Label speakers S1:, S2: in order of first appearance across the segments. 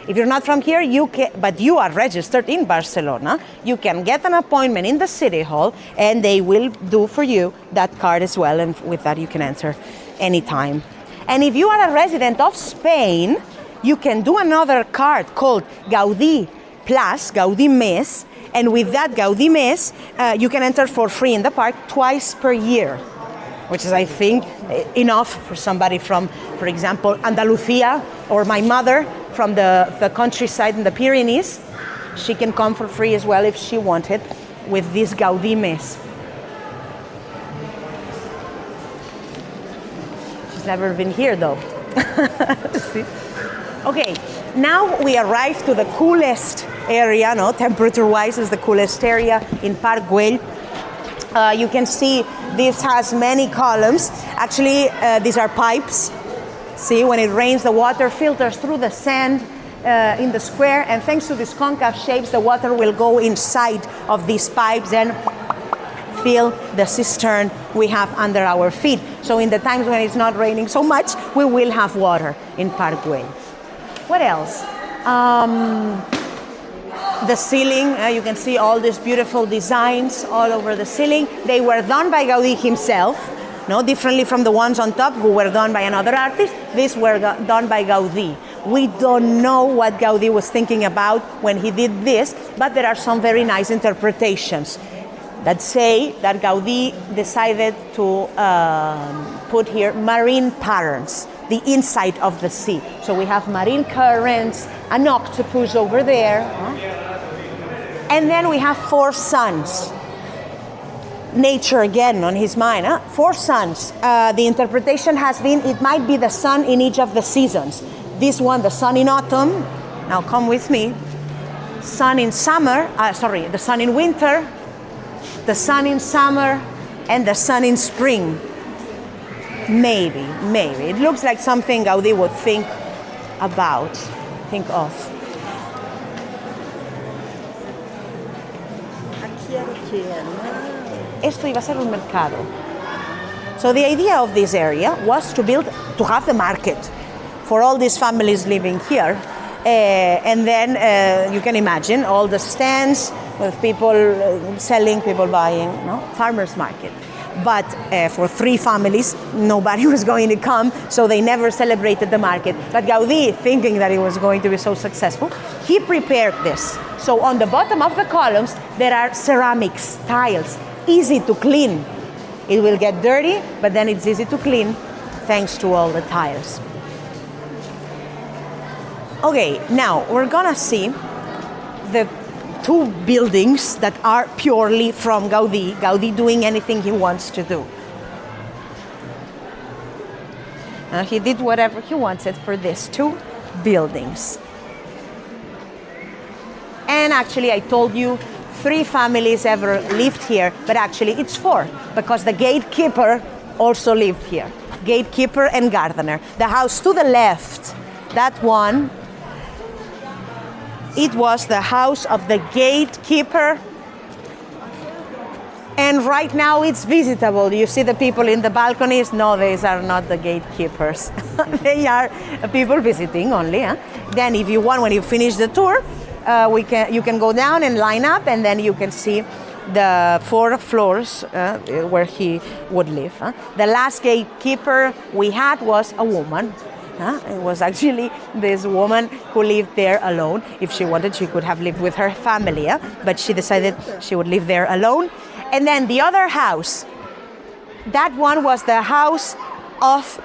S1: If you're not from here, you can, but you are registered in Barcelona, you can get an appointment in the city hall and they will do for you that card as well, and with that you can enter anytime. And if you are a resident of Spain, you can do another card called Gaudí Plus, Gaudí Mes, and with that Gaudí Mes, you can enter for free in the park twice per year, which is, I think, enough for somebody from, for example, Andalusia, or my mother from the countryside in the Pyrenees. She can come for free as well if she wanted with this Gaudí Mes. She's never been here though. See? Okay, now we arrive to the coolest area, no? Temperature-wise is the coolest area in Park Güell. You can see this has many columns. Actually, these are pipes. See, when it rains, the water filters through the sand in the square, and thanks to these concave shapes, the water will go inside of these pipes and fill the cistern we have under our feet. So in the times when it's not raining so much, we will have water in Park Güell. What else? The ceiling, you can see all these beautiful designs all over the ceiling. They were done by Gaudí himself, no, differently from the ones on top who were done by another artist. These were done by Gaudí. We don't know what Gaudí was thinking about when he did this, but there are some very nice interpretations that say that Gaudí decided to put here marine patterns, the inside of the sea. So we have marine currents, an octopus over there. And then we have 4 suns. Nature again on his mind. 4 suns. The interpretation has been it might be the sun in each of the seasons. This one, the sun in autumn. Now come with me. Sun in summer. The sun in winter. The sun in summer. And the sun in spring. Maybe. It looks like something Gaudí would think of. Esto iba a ser un mercado. So the idea of this area was to have the market for all these families living here. And then you can imagine all the stands with people selling, people buying, no? Farmers market. But for 3 families, nobody was going to come, so they never celebrated the market. But Gaudí, thinking that it was going to be so successful, he prepared this. So on the bottom of the columns, there are ceramics, tiles, easy to clean. It will get dirty, but then it's easy to clean thanks to all the tiles. Okay, now we're gonna see the 2 buildings that are purely from Gaudí, Gaudí doing anything he wants to do. He did whatever he wanted for these 2 buildings. And actually, I told you 3 families ever lived here, but actually it's 4, because the gatekeeper also lived here. Gatekeeper and gardener. The house to the left, that one, it was the house of the gatekeeper, and right now it's visitable. You see the people in the balconies? No, these are not the gatekeepers. They are people visiting only. Then if you want, when you finish the tour, you can go down and line up, and then you can see the 4 floors where he would live. The last gatekeeper we had was a woman. It was actually this woman who lived there alone. If she wanted, she could have lived with her family, but she decided she would live there alone. And then the other house, that one was the house of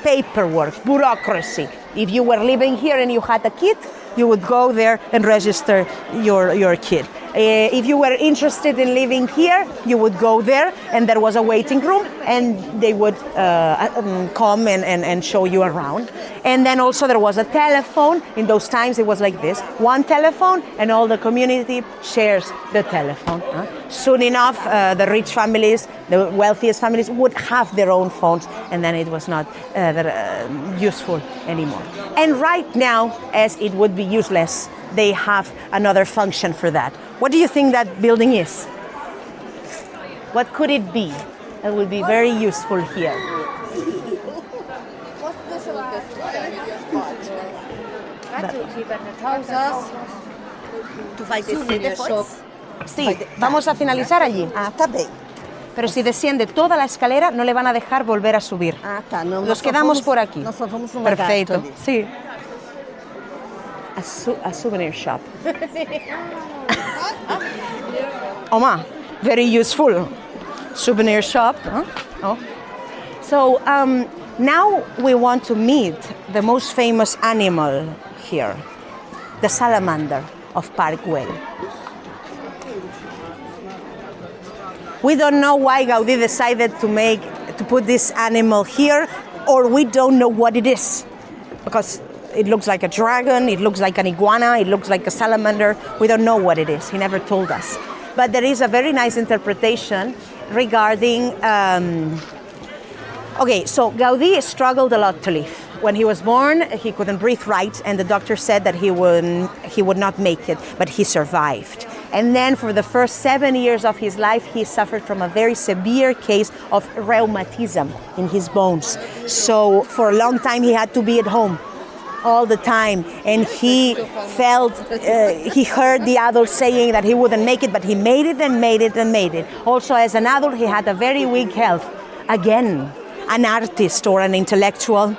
S1: paperwork, bureaucracy. If you were living here and you had a kid, you would go there and register your kid. If you were interested in living here, you would go there, and there was a waiting room, and they would come and show you around. And then also there was a telephone. In those times, it was like this: 1 telephone, and all the community shares the telephone. Soon enough, the rich families, the wealthiest families, would have their own phones, and then it was not useful anymore. And right now, as it would be useless, they have another function for that. What do you think that building is? What could it be? It will be very useful here.
S2: Tu vai descer depois?
S1: Sí, vamos a finalizar allí.
S2: Ah, tá bem.
S1: Pero si desciende toda la escalera, no le van a dejar volver a subir.
S2: Ah, tá. Não,
S1: Nos quedamos por aquí.
S2: Nós só vamos no
S1: Perfecto.
S2: lagarto ali.
S1: Sí. A souvenir shop. Oma, very useful. Souvenir shop. Huh? Oh. So now we want to meet the most famous animal here, the salamander of Park Güell. We don't know why Gaudí decided to put this animal here, or we don't know what it is, because it looks like a dragon, it looks like an iguana, it looks like a salamander. We don't know what it is. He never told us. But there is a very nice interpretation regarding. Okay, so Gaudí struggled a lot to live. When he was born, he couldn't breathe right, and the doctor said that he would not make it, but he survived. And then for the first 7 years of his life, he suffered from a very severe case of rheumatism in his bones. So for a long time, he had to be at home all the time, and he felt, he heard the adults saying that he wouldn't make it, but he made it and made it and made it. Also, as an adult, he had a very weak health. Again, an artist or an intellectual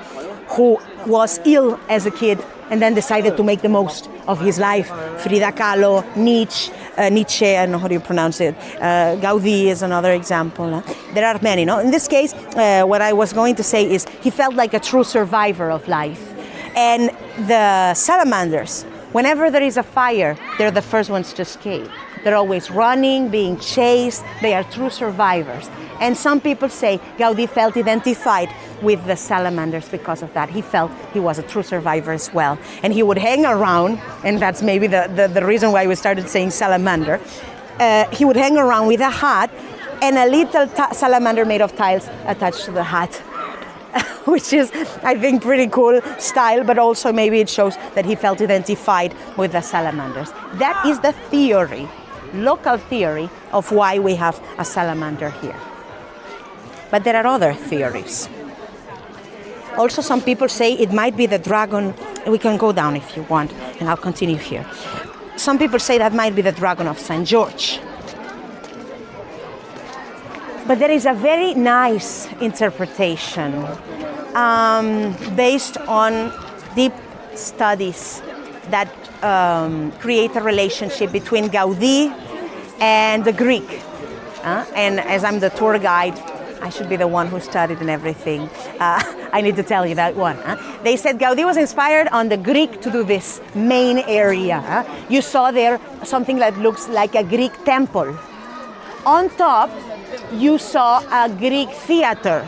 S1: who was ill as a kid and then decided to make the most of his life. Frida Kahlo, Nietzsche, I don't know how do you pronounce it. Gaudí is another example. There are many. No? In this case, what I was going to say is he felt like a true survivor of life. And the salamanders, whenever there is a fire, they're the first ones to escape. They're always running, being chased. They are true survivors. And some people say Gaudí felt identified with the salamanders because of that. He felt he was a true survivor as well. And he would hang around, and that's maybe the reason why we started saying salamander. He would hang around with a hat and a little salamander made of tiles attached to the hat. Which is, I think, pretty cool style, but also maybe it shows that he felt identified with the salamanders. That is the theory, local theory, of why we have a salamander here. But there are other theories. Also, some people say it might be the dragon. We can go down if you want, and I'll continue here. Some people say that might be the dragon of St. George. But there is a very nice interpretation based on deep studies that create a relationship between Gaudí and the Greek. And as I'm the tour guide, I should be the one who studied and everything. I need to tell you that one. They said Gaudí was inspired on the Greek to do this main area. You saw there something that looks like a Greek temple. On top, you saw a Greek theater.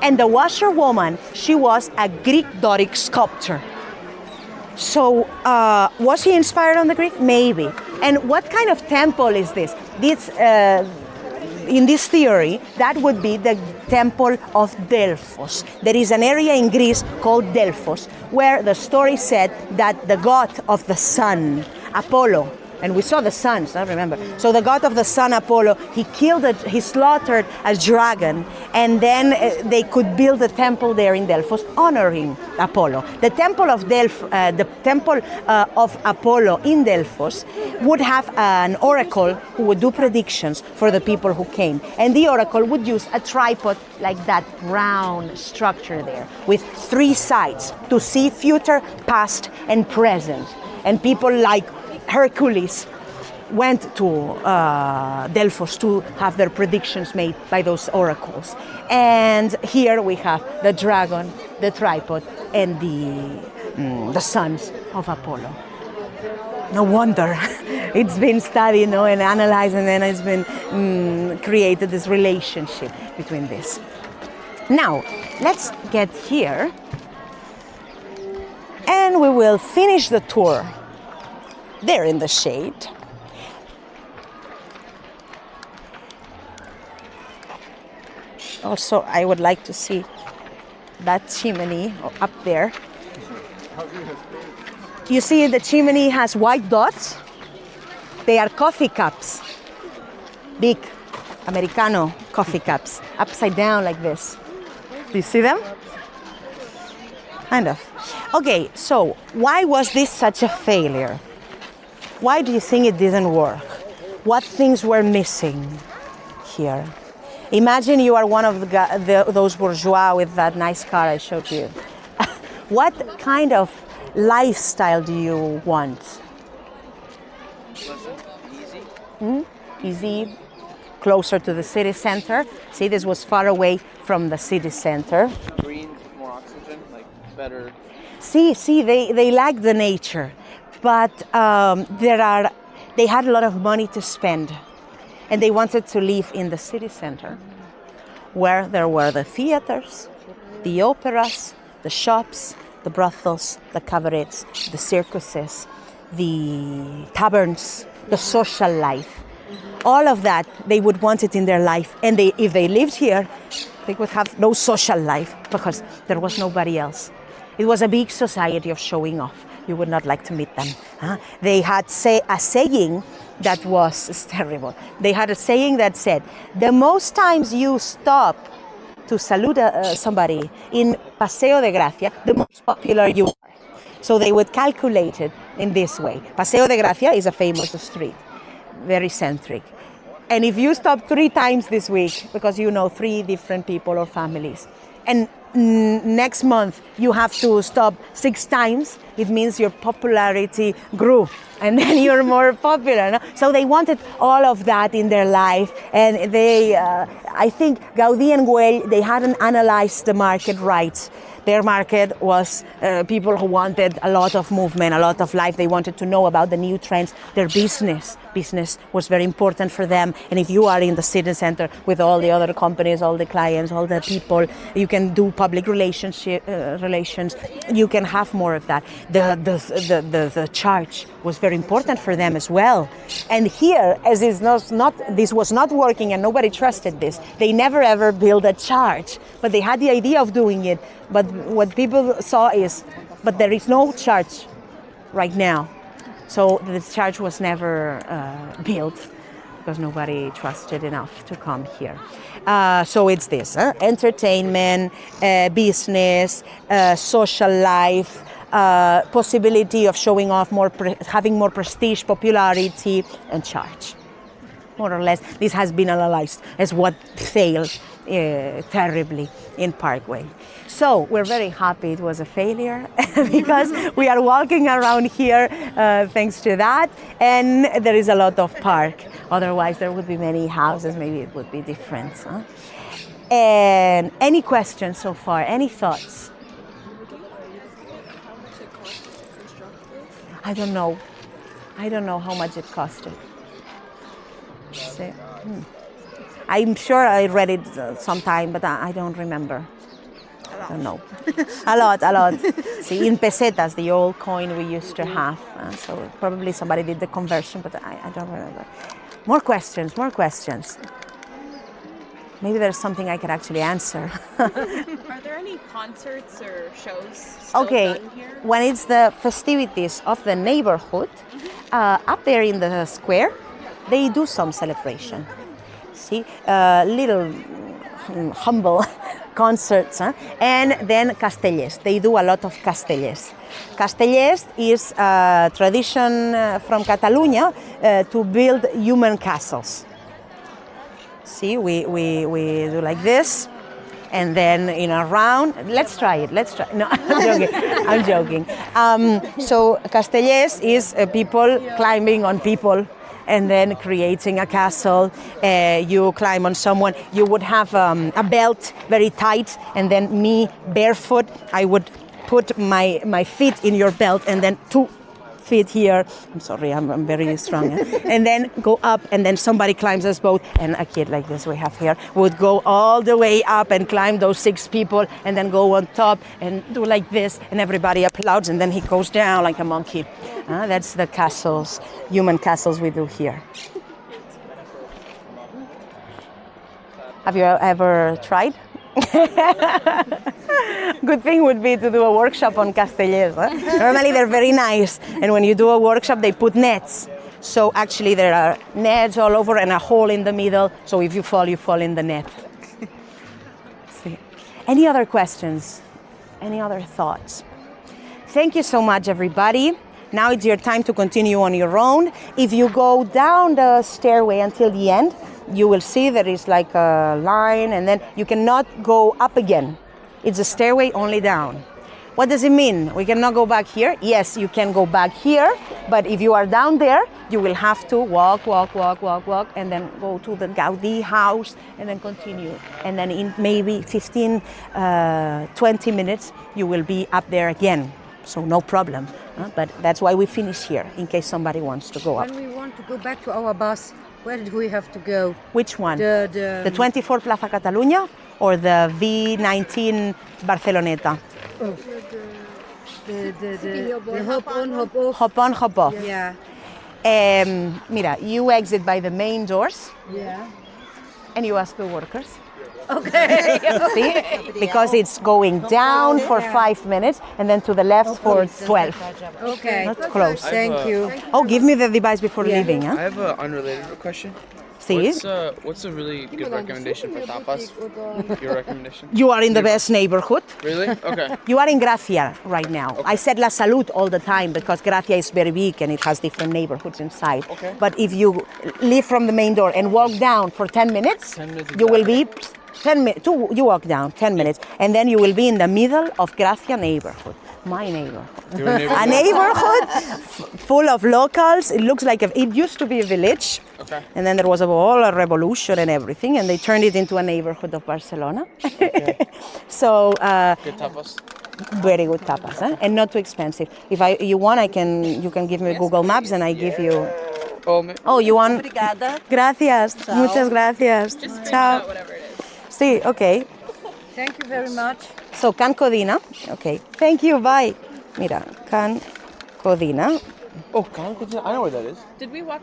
S1: And the washerwoman, she was a Greek Doric sculptor. So was he inspired on the Greek? Maybe. And what kind of temple is this? In this theory, that would be the temple of Delphos. There is an area in Greece called Delphos, where the story said that the god of the sun, Apollo, and we saw the suns, I remember. So the god of the sun, Apollo, he slaughtered a dragon, and then they could build a temple there in Delphos honoring Apollo. The temple of Apollo in Delphos would have an oracle who would do predictions for the people who came. And the oracle would use a tripod like that round structure there with 3 sides to see future, past, and present. And people like Hercules went to Delphos to have their predictions made by those oracles. And here we have the dragon, the tripod, and the sons of Apollo. No wonder it's been studied, and analyzed, and then it's been created this relationship between this. Now, let's get here, and we will finish the tour there in the shade. Also, I would like to see that chimney up there. You see the chimney has white dots. They are coffee cups. Big Americano coffee cups, upside down like this. Do you see them? Kind of. Okay, so why was this such a failure? Why do you think it didn't work? What things were missing here? Imagine you are one of those bourgeois with that nice car I showed you. What kind of lifestyle do you want? Easy. Easy, closer to the city center. See, this was far away from the city center.
S3: Greens, more oxygen, like better.
S1: See, they like the nature, but they had a lot of money to spend, and they wanted to live in the city center, where there were the theaters, the operas, the shops, the brothels, the cabarets, the circuses, the taverns, the social life. All of that, they would want it in their life. And if they lived here, they would have no social life because there was nobody else. It was a big society of showing off. You would not like to meet them. They had a saying that was terrible. They had a saying that said, the most times you stop to salute somebody in Paseo de Gracia, the most popular you are. So they would calculate it in this way. Paseo de Gracia is a famous street, very centric. And if you stop 3 times this week, because you know 3 different people or families, and next month you have to stop 6 times, it means your popularity grew, and then you're more popular. No? So they wanted all of that in their life, and they, I think Gaudí and Güell, they hadn't analyzed the market right. Their market was people who wanted a lot of movement, a lot of life. They wanted to know about the new trends. Their business was very important for them. And if you are in the city center with all the other companies, all the clients, all the people, you can do public relations. You can have more of that. The charge was very important for them as well. And here, as this was not working and nobody trusted this, they never ever built a charge. But they had the idea of doing it. But what people saw is, but there is no charge right now. So the charge was never built because nobody trusted enough to come here. So it's this, entertainment, business, social life, possibility of showing off more, having more prestige, popularity, and charge. More or less, this has been analyzed as what failed terribly in Park Güell. So we're very happy it was a failure because we are walking around here thanks to that, and there is a lot of park. Otherwise there would be many houses, maybe it would be different. And any questions so far? Any thoughts? I don't know. I don't know how much it costed. I'm sure I read it sometime, but I don't remember. I don't know. A lot. See, in pesetas, the old coin we used to have. So probably somebody did the conversion, but I don't remember. More questions. Maybe there's something I could actually answer.
S4: Are there any concerts or shows still done here?
S1: When it's the festivities of the neighborhood, up there in the square, they do some celebration. See, little humble concerts, and then castellers. They do a lot of castellers. Castellers is a tradition from Catalonia to build human castles. See, we do like this, and then in a round. Let's try it. No, I'm joking. So castellers is people climbing on people, and then creating a castle. You climb on someone. You would have a belt very tight, and then me barefoot, I would put my feet in your belt, and then 2 feet here. I'm sorry, I'm very strong. And then go up, and then somebody climbs us both, and a kid like this we have here would go all the way up and climb those 6 people, and then go on top and do like this, and everybody applauds, and then he goes down like a monkey. That's the castles, human castles we do here. Have you ever tried? Good thing would be to do a workshop on castellers. Normally they're very nice, and when you do a workshop they put nets. So actually there are nets all over and a hole in the middle, so if you fall in the net. See. Any other questions? any other thoughts? Thank you so much, everybody. Now it's your time to continue on your own. If you go down the stairway until the end, you will see there is like a line, and then you cannot go up again. It's a stairway only down. What does it mean? We cannot go back here? Yes, you can go back here, but if you are down there, you will have to walk, and then go to the Gaudí house, and then continue. And then in maybe 15, 20 minutes, you will be up there again. So no problem. But that's why we finish here, in case somebody wants to go up.
S2: When we want to go back to our bus, where do we have to go?
S1: Which one?
S2: The
S1: 24 Plaza Catalunya or the V19 Barceloneta?
S2: Oh. The hop on, hop off.
S1: Hop on, hop off.
S2: Yeah.
S1: Mira, you exit by the main doors.
S2: Yeah.
S1: And you ask the workers.
S2: Okay.
S1: See? Because it's going down for 5 minutes and then to the left for 12.
S2: Okay.
S1: Not close.
S2: Thank you.
S1: Oh, give me the device before leaving.
S3: I
S1: Huh?
S3: have an unrelated question.
S1: See?
S3: What's a really good recommendation for tapas? Your recommendation?
S1: You are in the best neighborhood.
S3: Really? Okay.
S1: You are in Gracia right now. I said La Salud all the time because Gracia is very big and it has different neighborhoods inside.
S3: Okay.
S1: But if you leave from the main door and walk down for 10 minutes,
S3: 10 minutes
S1: you will be 10 minutes. You walk down 10 minutes, and then you will be in the middle of Gracia neighborhood. My neighborhood.
S3: Your neighborhood?
S1: A neighborhood full of locals. It looks like it used to be a village.
S3: Okay.
S1: And then there was a whole revolution and everything, and they turned it into a neighborhood of Barcelona.
S3: Okay.
S1: So
S3: Good tapas.
S1: very good tapas, and not too expensive. If you want, you can give me Google Maps, and I give you. Oh, you want?
S2: Obrigada.
S1: Gracias. Muchas gracias.
S4: Just
S1: Ciao.
S4: screenshot whatever it is.
S1: Sí, okay.
S2: Thank you very much.
S1: So Can Codina. Okay. Thank you. Bye. Mira, Can Codina.
S3: Oh, Concord, I know where that is.
S4: Did we walk